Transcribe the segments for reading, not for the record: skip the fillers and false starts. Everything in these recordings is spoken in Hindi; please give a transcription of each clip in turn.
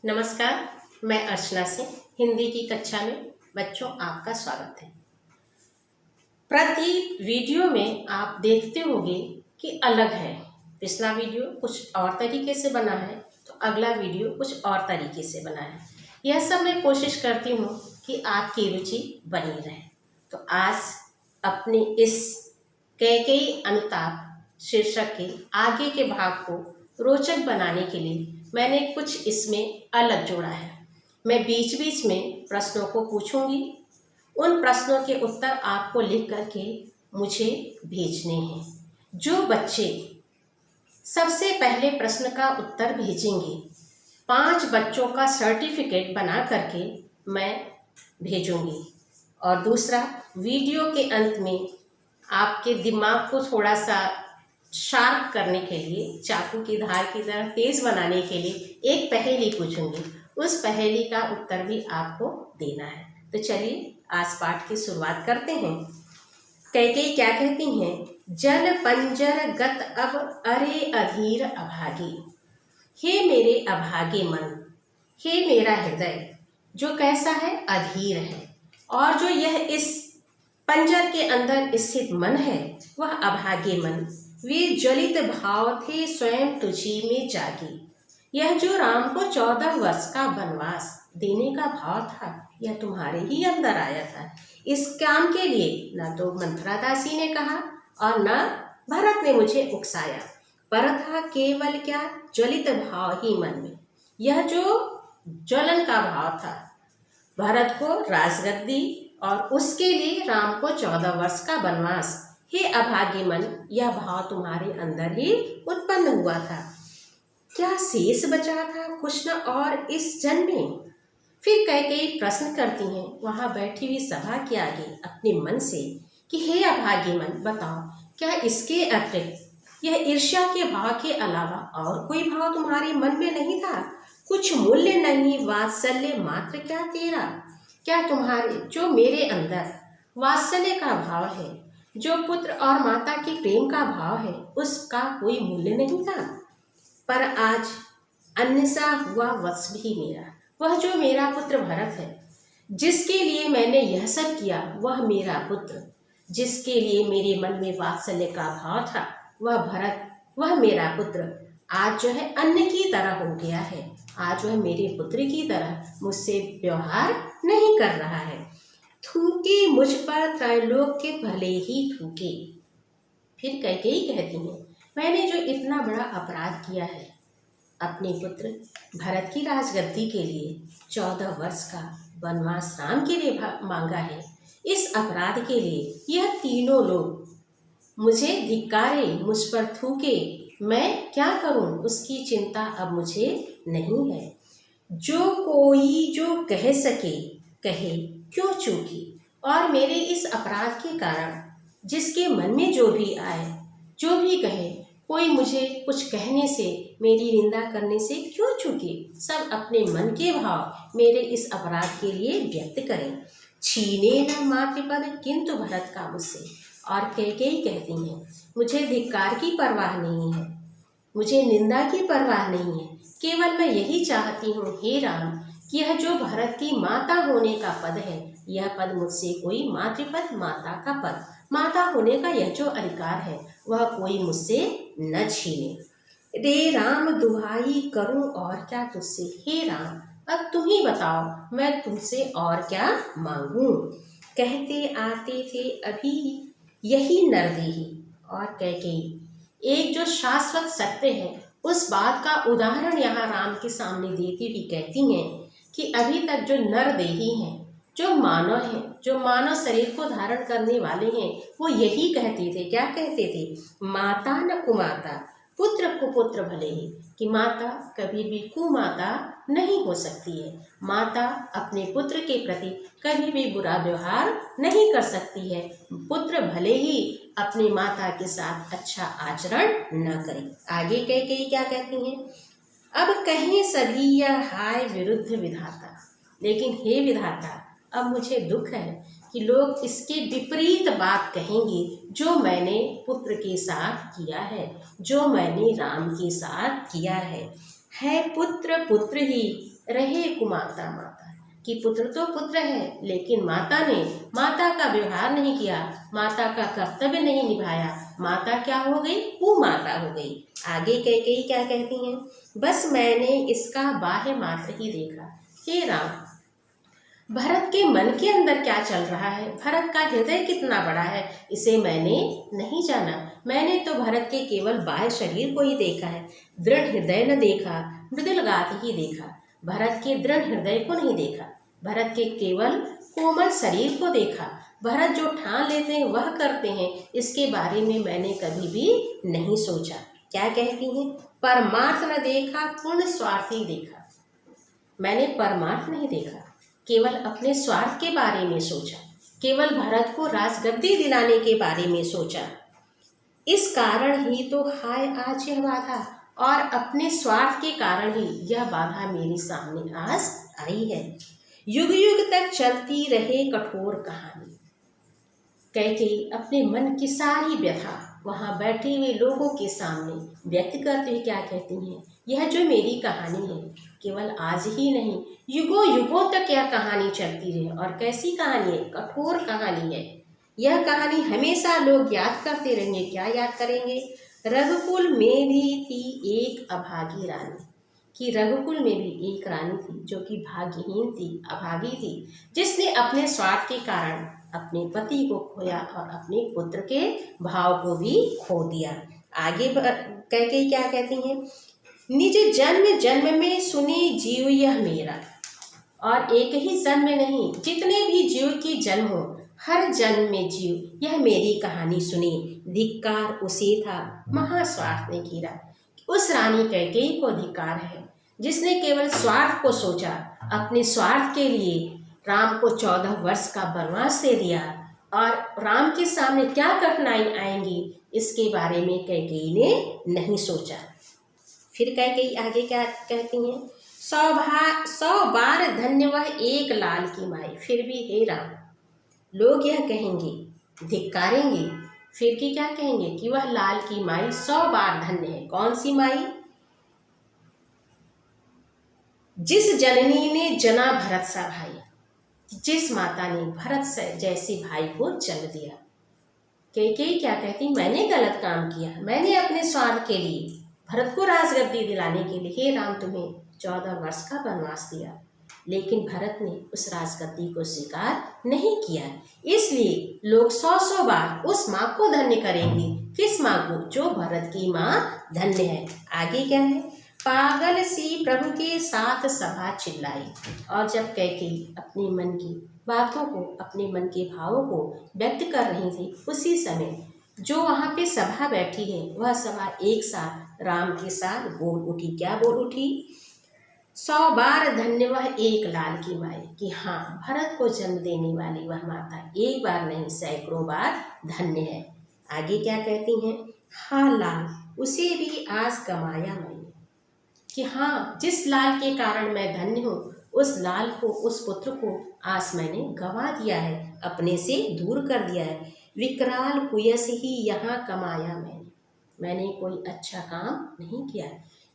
नमस्कार। मैं अर्चना सिंह हिंदी की कक्षा में बच्चों आपका स्वागत है। प्रति वीडियो में आप देखते होंगे कि अलग है। पिछला वीडियो कुछ और तरीके से बना है तो अगला वीडियो कुछ और तरीके से बना है। यह सब मैं कोशिश करती हूँ कि आपकी रुचि बनी रहे। तो आज अपने इस कैकेयी अनुताप शीर्षक के आगे के भाग को रोचक बनाने के लिए मैंने कुछ इसमें अलग जोड़ा है। मैं बीच बीच में प्रश्नों को पूछूंगी। उन प्रश्नों के उत्तर आपको लिख करके मुझे भेजने हैं। जो बच्चे सबसे पहले प्रश्न का उत्तर भेजेंगे 5 बच्चों का सर्टिफिकेट बना करके मैं भेजूंगी। और दूसरा, वीडियो के अंत में आपके दिमाग को थोड़ा सा शार्प करने के लिए, चाकू की धार की तरह तेज बनाने के लिए एक पहेली पूछूंगी। उस पहेली का उत्तर भी आपको देना है। तो चलिए आज पाठ की शुरुआत करते हैं। कैकेयी क्या कहती हैं? जल पंजर गत अब अरे अधीर अभागे। हे मेरे अभागे मन, हे मेरा हृदय जो कैसा है? अधीर है। और जो यह इस पंजर के अंदर स्थित मन है वह अभागे मन, वे ज्वलित भाव थे स्वयं तुझी में जागे। यह जो राम को 14 वर्ष का वनवास देने का भाव था यह तुम्हारे ही अंदर आया था। इस काम के लिए न तो मंथरा दासी ने कहा और न भरत ने मुझे उकसाया, पर था केवल क्या? ज्वलित भाव ही मन में। यह जो ज्वलन का भाव था, भरत को राजगद्दी और उसके लिए राम को 14 वर्ष का वनवास। हे अभागे मन, यह भाव तुम्हारे अंदर ही उत्पन्न हुआ था। क्या शेष बचा था कुछ न और इस जन्म में? फिर कैकेयी प्रश्न करती हैं वहां बैठी हुई सभा के आगे अपने मन से कि हे अभागे मन, बताओ क्या इसके अतिरिक्त यह ईर्ष्या के भाव के अलावा और कोई भाव तुम्हारे मन में नहीं था? कुछ मूल्य नहीं वात्सल्य मात्र क्या तेरा? क्या तुम्हारे जो मेरे अंदर वात्सल्य का भाव है, जो पुत्र और माता के प्रेम का भाव है, उसका कोई मूल्य नहीं था? पर आज अन्य सा हुआ वश भी मेरा, वह जो मेरा पुत्र भरत है, जिसके लिए मैंने यह सब किया, वह मेरा पुत्र, जिसके लिए मेरे मन में वात्सल्य का भाव था, वह भरत, वह मेरा पुत्र आज जो है अन्य की तरह हो गया है। आज वह मेरे पुत्र की तरह मुझसे व्यवहार नहीं कर रहा है। थूके मुझ पर त्रैलोक के भले ही थूके। फिर कैकेयी कहती हैं मैंने जो इतना बड़ा अपराध किया है, अपने पुत्र भरत की राजगद्दी के लिए 14 वर्ष का वनवास राम के लिए मांगा है, इस अपराध के लिए यह तीनों लोग मुझे धिक्कारे, मुझ पर थूके, मैं क्या करूं उसकी चिंता अब मुझे नहीं है। जो कोई जो कह सके कहे, क्यों चूकी? और मेरे इस अपराध के कारण जिसके मन में जो भी आए, जो भी कहे, कोई मुझे कुछ कहने से, मेरी निंदा करने से क्यों चूके? सब अपने मन के भाव मेरे इस अपराध के लिए व्यक्त करें। छीने न मातृपद किंतु भरत का मुझसे। और कैकेयी कहती हैं मुझे धिक्कार की परवाह नहीं है, मुझे निंदा की परवाह नहीं है, केवल मैं यही चाहती हूँ हे राम कि यह जो भरत की माता होने का पद है, यह पद मुझसे कोई मातृपद, माता का पद, माता होने का यह जो अधिकार है वह कोई मुझसे न छीने। रे राम दुहाई करूं और क्या तुझसे? हे राम अब तुम ही बताओ मैं तुमसे और क्या मांगूं? कहते आते थे अभी यही नरदेही। और कैकेयी एक जो शाश्वत सत्य है उस बात का उदाहरण यहाँ राम के सामने देती हुई कहती हैं कि अभी तक जो नरदेही हैं, जो मानव हैं, जो मानव शरीर को धारण करने वाले हैं, वो यही कहते थे। क्या कहते थे? माता न कुमाता, पुत्र कुपुत्र भले ही। कि माता कभी भी कुमाता नहीं हो सकती है, माता अपने पुत्र के प्रति कभी भी बुरा व्यवहार नहीं कर सकती है, पुत्र भले ही अपनी माता के साथ अच्छा आचरण न करे। आगे कैकेयी क्या कहती हैं? अब कहें सभी यह हाय विरुद्ध विधाता, लेकिन हे विधाता अब मुझे दुख है कि लोग इसके विपरीत बात कहेंगे जो मैंने पुत्र के साथ किया है, जो मैंने राम के साथ किया है पुत्र पुत्र ही रहे कुमाता माता। कि पुत्र तो पुत्र है, लेकिन माता का व्यवहार नहीं किया, माता का कर्तव्य नहीं निभाया, माता क्या हो गई, कुमाता हो गई। आगे कैकेयी क्या कहती हैं, बस मैंने इसका बाह्य मात्र ही देखा। हे राम, भरत के मन के अंदर क्या चल रहा है, भरत का हृदय कितना बड़ा है, इसे मैंने नहीं जाना। मैंने तो भरत के केवल बाह्य शरीर को ही देखा है, दृढ़ हृदय न देखा, मृदुल गात ही देखा। भरत के दृढ़ हृदय को नहीं देखा, भरत के केवल कोमल शरीर को देखा। भरत जो ठान लेते हैं वह करते हैं, इसके बारे में मैंने कभी भी नहीं सोचा। क्या कहती हैं, परमार्थ न देखा, पूर्ण स्वार्थ ही देखा। मैंने परमार्थ नहीं देखा, केवल अपने स्वार्थ के बारे में सोचा, केवल भरत को राजगद्दी दिलाने के बारे में सोचा। इस कारण ही तो हाय आज यह बाधा, और अपने स्वार्थ के कारण ही यह बाधा मेरे सामने आज आई है। युग युग तक चलती रहे कठोर कहानी। कैकेयी अपने मन की सारी व्यथा वहाँ बैठे हुए लोगों के सामने व्यक्त करते हुए क्या कहती हैं, यह जो मेरी कहानी है केवल आज ही नहीं, युगों युगों तक यह कहानी चलती रहे। और कैसी कहानी है, कठोर कहानी है। यह कहानी हमेशा लोग याद करते रहेंगे। क्या याद करेंगे, रघुकुल में भी थी एक अभागी रानी। कि रघुकुल में भी एक रानी थी जो कि भाग्यहीन थी, अभागी थी, जिसने अपने स्वार्थ के कारण अपने पति को खोया और अपने पुत्र के भाव को भी खो दिया। आगे कैकेयी क्या कहती हैं, निज जन्म जन्म में सुने जीव यह मेरा। और एक ही जन्म में नहीं, जितने भी जीव की जन्म हो, हर जन्म में जीव यह मेरी कहानी सुने। धिक्कार उसे था महास्वार्थ ने घिरा। उस रानी कैकेयी को धिक्कार है जिसने केवल स्वार्थ को सोचा, अपने स्वार्थ के लिए राम को 14 वर्ष का वनवास दे दिया, और राम के सामने क्या कठिनाई आएंगी इसके बारे में कैकेयी ने नहीं सोचा। फिर कैकेयी आगे क्या कहती हैं, 100 बार धन्य वह एक लाल की माई। फिर भी हे राम, लोग यह कहेंगे, धिक्कारेंगे, फिर की क्या कहेंगे कि वह लाल की माई 100 बार धन्य है। कौन सी माई, जिस जननी ने जना भरत सा भाई, जिस माता ने भरत से जैसे भाई को जन्म दिया। कैकेयी क्या कहती, मैंने गलत काम किया, मैंने अपने स्वार्थ के लिए भरत को राजगद्दी दिलाने के लिए हे राम तुम्हें 14 वर्ष का वनवास दिया, लेकिन भरत ने उस राजगद्दी को स्वीकार नहीं किया। इसलिए लोग 100 बार उस माँ को धन्य करेंगे। किस माँ को, जो भरत की माँ धन्य है। आगे क्या है, पागल सी प्रभु के साथ सभा चिल्लाई। और जब कैकेयी अपने मन की बातों को, अपने मन के भावों को व्यक्त कर रही थी, उसी समय जो वहाँ पे सभा बैठी है वह सभा एक साथ राम के साथ बोल उठी। क्या बोल उठी, 100 बार धन्य वह एक लाल की माई। कि हाँ, भरत को जन्म देने वाली वह माता एक बार नहीं सैकड़ों बार धन्य है। आगे क्या कहती हैं, हाँ लाल उसे भी आज कमाया मैंने। कि हाँ, जिस लाल के कारण मैं धन्य हूँ, उस लाल को, उस पुत्र को आज मैंने गंवा दिया है, अपने से दूर कर दिया है। विकराल कुयस ही यहाँ कमाया मैंने कोई अच्छा काम नहीं किया।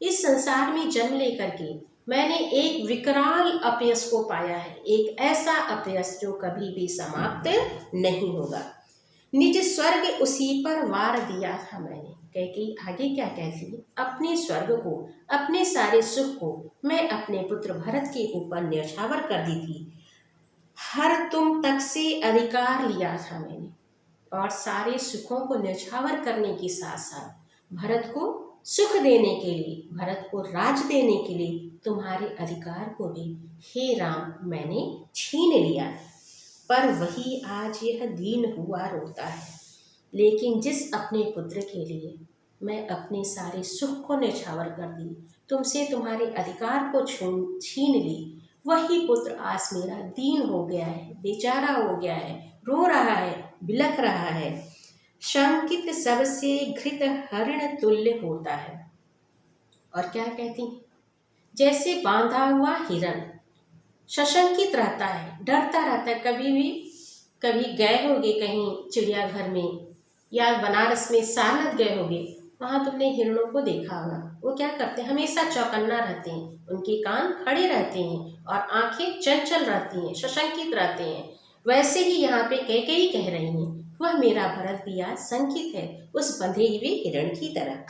इस संसार में जन्म लेकर के मैंने एक विकराल अपयश को पाया है, एक ऐसा अपयश जो कभी भी समाप्त नहीं होगा। निज स्वर्ग उसी पर वार दिया था मैंने। कैकेयी आगे क्या कहती है, अपने स्वर्ग को, अपने सारे सुख को मैं अपने पुत्र भरत के ऊपर न्यौछावर कर दी थी। हर तुम तक से अधिकार लिया था मैंने, और सारे सुखों को न्यौछावर करने के साथ साथ भरत को सुख देने के लिए, भरत को राज देने के लिए तुम्हारे अधिकार को भी हे राम मैंने छीन लिया। पर वही आज यह दीन हुआ रोता है, लेकिन जिस अपने पुत्र के लिए मैं अपने सारे सुख को न्यौछावर कर दी, तुमसे तुम्हारे अधिकार को छीन ली, वही पुत्र आज मेरा दीन हो गया है, बेचारा हो गया है, रो रहा है, बिलख रहा है। शंकित सबसे घृत हरिण तुल्य होता है। और क्या कहती हैं, जैसे बांधा हुआ हिरण सशंकित रहता है, डरता रहता है। कभी गए होगे कहीं चिड़ियाघर में या बनारस में सारनाथ गए होगे, वहाँ तुमने हिरणों को देखा होगा, वो क्या करते हैं, हमेशा चौकन्ना रहते हैं, उनके कान खड़े रहते हैं और आंखें चंचल रहती हैं, सशंकित रहते हैं। वैसे ही यहाँ पे कैकेयी कह रही हैं, वह मेरा भरत भी आज शंकित है उस बंधे हुए हिरण की तरह।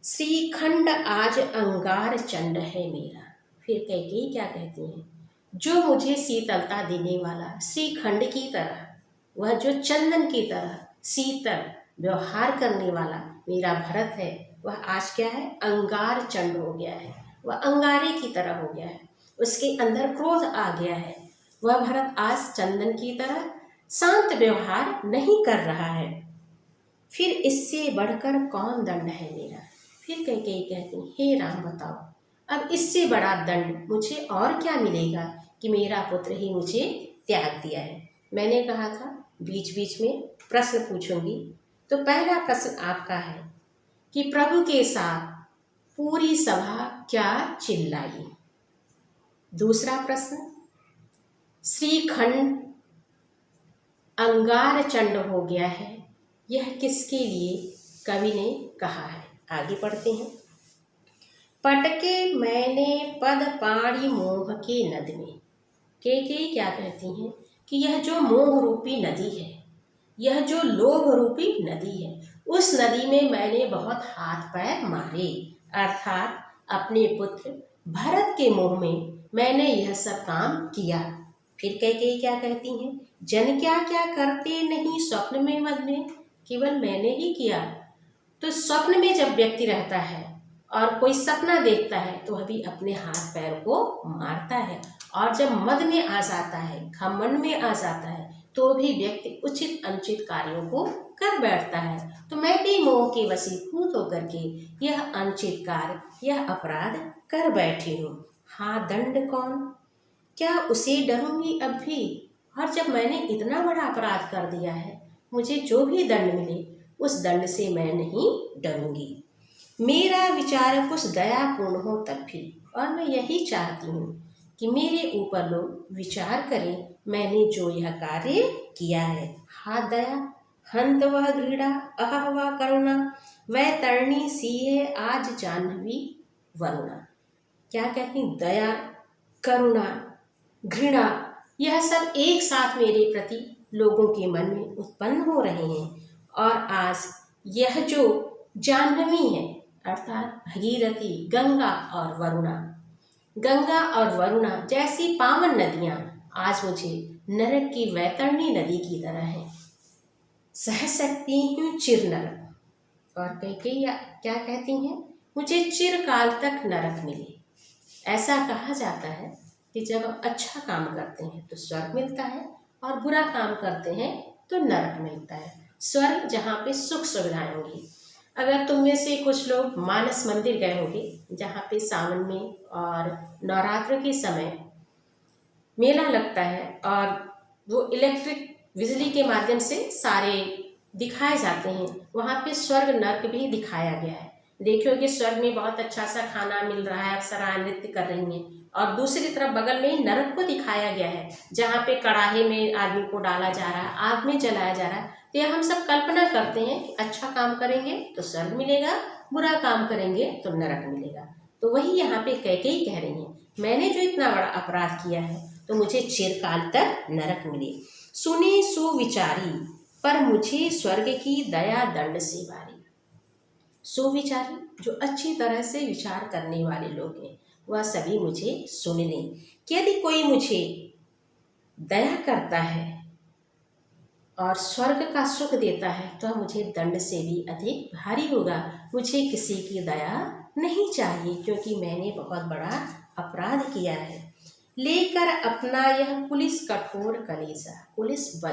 श्रीखंड आज अंगार चंड है मेरा। फिर कैकेयी क्या कहती हैं, जो मुझे शीतलता देने वाला श्रीखंड की तरह, वह जो चंदन की तरह शीतल व्यवहार करने वाला मेरा भरत है, वह आज क्या है, अंगार चंड हो गया है, वह अंगारे की तरह हो गया है, उसके अंदर क्रोध आ गया है। वह भरत आज चंदन की तरह शांत व्यवहार नहीं कर रहा है। फिर इससे बढ़कर कौन दंड है मेरा। फिर कैकेयी कहती, हे राम बताओ, अब इससे बड़ा दंड मुझे और क्या मिलेगा कि मेरा पुत्र ही मुझे त्याग दिया है। मैंने कहा था बीच बीच में प्रश्न पूछूंगी, तो पहला प्रश्न आपका है कि प्रभु के साथ पूरी सभा क्या चिल्लाई। दूसरा प्रश्न, श्रीखंड अंगार चंड हो गया है, यह किसके लिए कवि ने कहा है। आगे पढ़ते हैं। पटके मैंने पद पाड़ी मोह के नद में। कैकेयी क्या कहती हैं कि यह जो मोह रूपी नदी है, यह जो लोभ रूपी नदी है, उस नदी में मैंने बहुत हाथ पैर मारे, अर्थात अपने पुत्र भरत के मोह में मैंने यह सब काम किया। फिर कैकेयी क्या कहती हैं, जन क्या क्या करते नहीं स्वप्न में मद में, केवल मैंने ही किया। तो स्वप्न में जब व्यक्ति रहता है और कोई सपना देखता है तो वह भी अपने हाथ पैर को मारता है, और जब मद में आ जाता है, घमंड में आ जाता है, तो भी व्यक्ति उचित अनुचित कार्यों को कर बैठता है। तो मैं भी मोह के वशीभूत होकर के यह अनुचित कार्य, यह अपराध कर बैठी हूँ। हाँ, दंड कौन, क्या उसे डरूंगी अब भी। और जब मैंने इतना बड़ा अपराध कर दिया है, मुझे जो भी दंड मिले उस दंड से मैं नहीं डरूंगी। मेरा विचार कुछ दयापूर्ण हो तब भी, और मैं यही चाहती हूँ कि मेरे ऊपर लोग विचार करें, मैंने जो यह कार्य किया है। हा दया हंत वह घृणा, अह वह करुणा, वह तरणी सी है आज जाह्नवी वरुणा। क्या कहती, दया, करुणा, घृणा, यह सब एक साथ मेरे प्रति लोगों के मन में उत्पन्न हो रहे हैं। और आज यह जो जाह्नवी है, अर्थात भगीरथी, गंगा और वरुणा, गंगा और वरुणा जैसी पावन नदियाँ आज मुझे नरक की वैतरणी नदी की तरह है। सह सकती हूँ चिर नरक। और कैकेयी क्या कहती हैं, मुझे चिरकाल तक नरक मिले। ऐसा कहा जाता है कि जब हम अच्छा काम करते हैं तो स्वर्ग मिलता है, और बुरा काम करते हैं तो नरक मिलता है। स्वर्ग जहाँ पे सुख सुविधाएं होंगी। अगर तुम में से कुछ लोग मानस मंदिर गए होंगे, जहाँ पे सावन में और नवरात्र के समय मेला लगता है, और वो इलेक्ट्रिक बिजली के माध्यम से सारे दिखाए जाते हैं। वहाँ पे स्वर्ग नर्क भी दिखाया गया है। देखियो कि स्वर्ग में बहुत अच्छा सा खाना मिल रहा है, अप्सराएं नृत्य कर रही हैं, और दूसरी तरफ बगल में ही नरक को दिखाया गया है, जहाँ पे कड़ाहे में आदमी को डाला जा रहा है, आग में जलाया जा रहा है। तो यह हम सब कल्पना करते हैं कि अच्छा काम करेंगे तो स्वर्ग मिलेगा, बुरा काम करेंगे तो नरक मिलेगा। तो वही यहाँ पे कैकेयी कह रही हैं, मैंने जो इतना बड़ा अपराध किया है तो मुझे चिरकाल तक नरक मिले। सुनी सुविचारी पर मुझे स्वर्ग की दया दंड से बारी। सुविचारी, जो अच्छी तरह से विचार करने वाले लोग हैं, वह सभी मुझे सुन लें कि यदि कोई मुझे दया करता है और स्वर्ग का सुख देता है तो मुझे दंड से भी अधिक भारी होगा। मुझे किसी की दया नहीं चाहिए, क्योंकि मैंने बहुत बड़ा अपराध किया है। लेकर अपना यह पुलिस कठोर कलेजा, पुलिस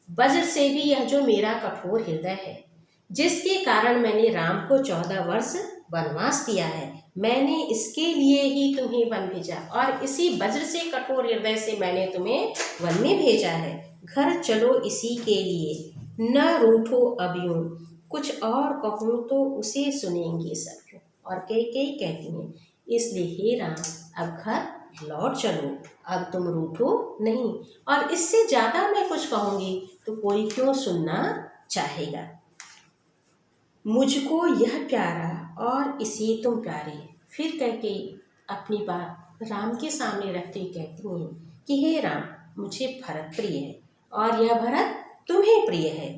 वज्र से भी यह जो मेरा कठोर हृदय है, जिसके कारण मैंने राम को 14 वर्ष वनवास दिया है, मैंने इसके लिए ही तुम्हें वन भेजा, और इसी वज्र से कठोर हृदय से मैंने तुम्हें वन में भेजा है। घर चलो इसी के लिए, न रूठो अब यूं, कुछ और कहूँ तो उसे सुनेंगे सब। और कैकेयी कहती हैं, इसलिए हे राम अब घर लौट चलो, अब तुम रूठो नहीं, और इससे ज़्यादा मैं कुछ कहूँगी तो कोई क्यों सुनना चाहेगा। मुझको यह प्यारा और इसे तुम प्यारे। फिर कैकेयी अपनी बात राम के सामने रखते हुए कहती हैं कि हे राम, मुझे भरत प्रिय है और यह भरत तुम्हें प्रिय है।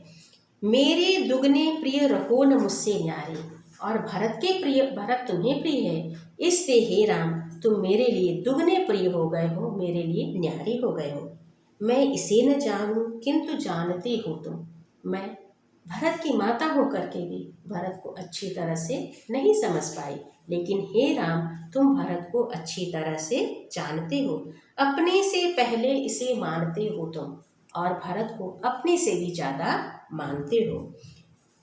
मेरे दुगने प्रिय रहो न मुझसे न्यारे। और भरत तुम्हें प्रिय है, इससे हे राम तुम मेरे लिए दुगने प्रिय हो गए हो, मेरे लिए न्यारे हो गए हो। मैं इसे न जानूं किंतु जानते हो तुम। मैं भरत की माता होकर के भी भरत को अच्छी तरह से नहीं समझ पाई, लेकिन हे राम तुम भरत को अच्छी तरह से जानते हो, अपने से पहले इसे मानते हो तुम, और भरत को अपने से भी ज़्यादा मानते हो।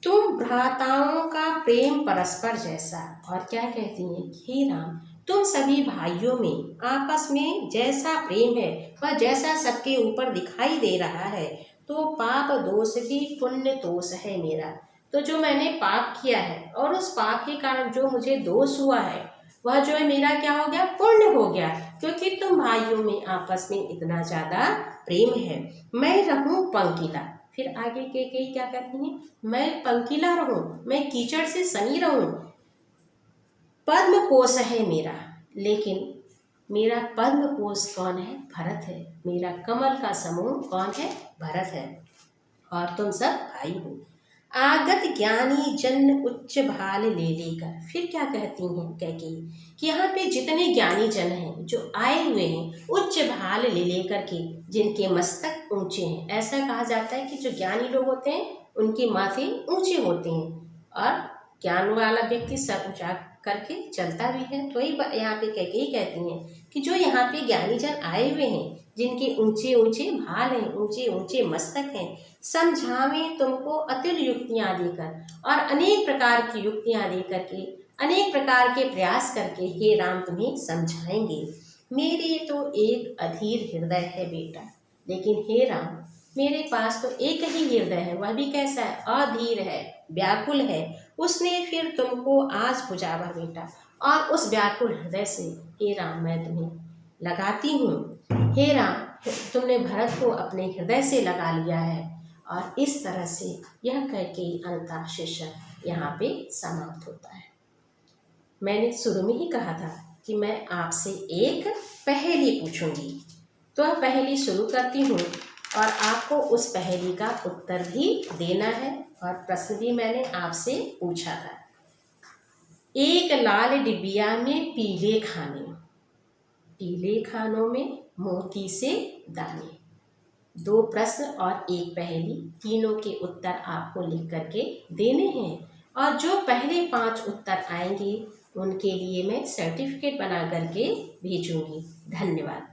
तुम भ्राताओं का प्रेम परस्पर जैसा। और क्या कहती हैं, हे राम तुम सभी भाइयों में आपस में जैसा प्रेम है वह जैसा सबके ऊपर दिखाई दे रहा है, तो पाप दोष भी पुण्य दोष है मेरा। तो जो मैंने पाप किया है और उस पाप के कारण जो मुझे दोष हुआ है वह जो है मेरा क्या हो गया, पुण्य हो गया, क्योंकि तुम भाइयों में आपस में इतना ज़्यादा प्रेम है। मैं रहूं पंकिला। फिर आगे के कई क्या कहती हैं, मैं पंकिला रहूं, मैं कीचड़ से सनी रहूं, पद्म कोश है मेरा, लेकिन मेरा पद्म कोश कौन है, भरत है। मेरा कमल का समूह कौन है, भरत है, और तुम सब भाई हो। आगत ज्ञानी जन उच्च भाल ले लेकर। फिर क्या कहती हैं कैकेयी कि यहाँ पे जितने ज्ञानी जन हैं जो आए हुए हैं उच्च भाल ले लेकर के, जिनके मस्तक ऊंचे हैं। ऐसा कहा जाता है कि जो ज्ञानी लोग होते हैं उनके माथे ऊंचे होते हैं, और ज्ञान वाला व्यक्ति सर ऊंचा करके चलता भी है। तो ही यहाँ पे कैकेयी कहती हैं कि जो यहाँ पे ज्ञानी जन आए हुए हैं जिनके ऊंचे ऊंचे भाल हैं, ऊंचे ऊंचे मस्तक हैं, समझावें तुमको अतुल युक्तियाँ देकर, और अनेक प्रकार की युक्तियाँ देकर के, अनेक प्रकार के प्रयास करके हे राम तुम्हें समझाएंगे। मेरे तो एक अधीर हृदय है बेटा, लेकिन हे राम मेरे पास तो एक ही हृदय है, वह भी कैसा है, अधीर है, व्याकुल है। उसने फिर तुमको आज बुझावा बेटा, और उस व्याकुल हृदय से हे राम मैं तुम्हें लगाती हूँ। हे राम तुमने भरत को अपने हृदय से लगा लिया है। और इस तरह से यह कैकेयी अंताप शीर्षक यहाँ पे समाप्त होता है। मैंने शुरू में ही कहा था कि मैं आपसे एक पहेली पूछूंगी, तो वह पहेली शुरू करती हूँ, और आपको उस पहेली का उत्तर भी देना है, और प्रश्न भी मैंने आपसे पूछा था। एक लाल डिबिया में पीले खाने, पीले खानों में मोती से दाने। दो प्रश्न और एक पहेली, तीनों के उत्तर आपको लिख करके देने हैं, और जो पहले 5 उत्तर आएंगे उनके लिए मैं सर्टिफिकेट बना करके भेजूंगी। धन्यवाद।